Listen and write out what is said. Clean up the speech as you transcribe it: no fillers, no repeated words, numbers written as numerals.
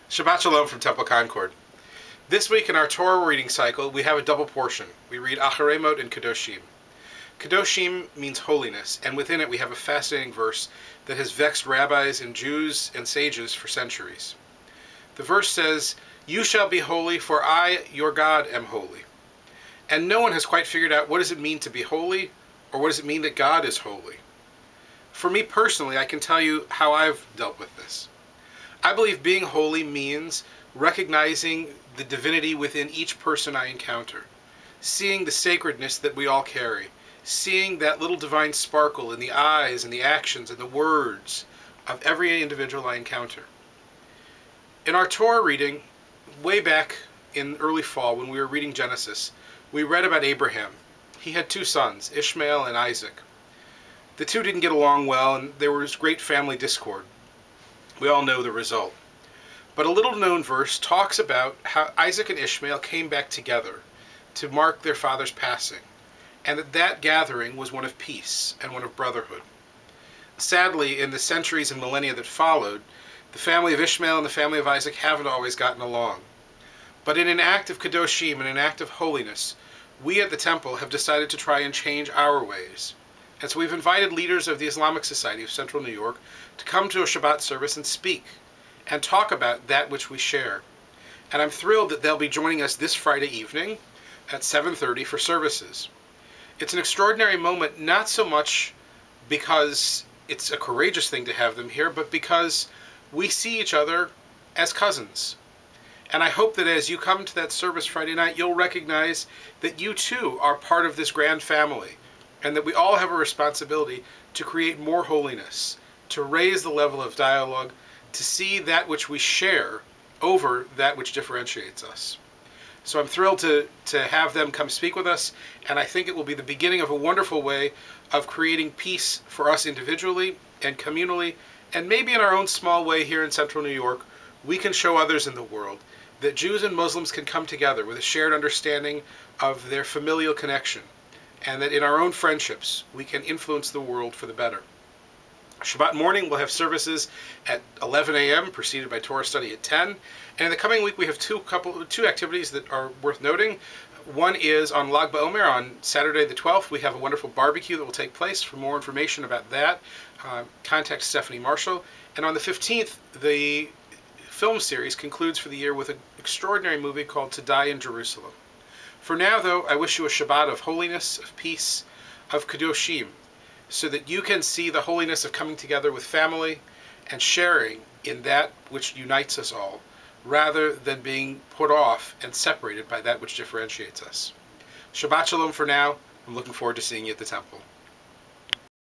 Shabbat Shalom from Temple Concord. This week in our Torah reading cycle, we have a double portion. We read Acharemot and Kedoshim. Kedoshim means holiness, and within it we have a fascinating verse that has vexed rabbis and Jews and sages for centuries. The verse says, "You shall be holy, for I, your God, am holy." And no one has quite figured out what does it mean to be holy, or what does it mean that God is holy. For me personally, I can tell you how I've dealt with this. I believe being holy means recognizing the divinity within each person I encounter, seeing the sacredness that we all carry, seeing that little divine sparkle in the eyes and the actions and the words of every individual I encounter. In our Torah reading, way back in early fall when we were reading Genesis, we read about Abraham. He had two sons, Ishmael and Isaac. The two didn't get along well, and there was great family discord. We all know the result. But a little-known verse talks about how Isaac and Ishmael came back together to mark their father's passing, and that gathering was one of peace and one of brotherhood. Sadly, in the centuries and millennia that followed, the family of Ishmael and the family of Isaac haven't always gotten along. But in an act of Kedoshim, in an act of holiness, we at the temple have decided to try and change our ways. And so we've invited leaders of the Islamic Society of Central New York to come to a Shabbat service and speak and talk about that which we share. And I'm thrilled that they'll be joining us this Friday evening at 7:30 for services. It's an extraordinary moment, not so much because it's a courageous thing to have them here, but because we see each other as cousins. And I hope that as you come to that service Friday night, you'll recognize that you too are part of this grand family, and that we all have a responsibility to create more holiness, to raise the level of dialogue, to see that which we share over that which differentiates us. So I'm thrilled to have them come speak with us, and I think it will be the beginning of a wonderful way of creating peace for us individually and communally, and maybe in our own small way here in Central New York, we can show others in the world that Jews and Muslims can come together with a shared understanding of their familial connection, and that in our own friendships we can influence the world for the better. Shabbat morning we'll have services at 11 a.m. preceded by Torah study at 10. And in the coming week we have two activities that are worth noting. One is on Lag BaOmer on Saturday the 12th. We have a wonderful barbecue that will take place. For more information about that, contact Stephanie Marshall. And on the 15th, the film series concludes for the year with an extraordinary movie called To Die in Jerusalem. For now, though, I wish you a Shabbat of holiness, of peace, of Kedoshim, so that you can see the holiness of coming together with family and sharing in that which unites us all, rather than being put off and separated by that which differentiates us. Shabbat Shalom for now. I'm looking forward to seeing you at the temple.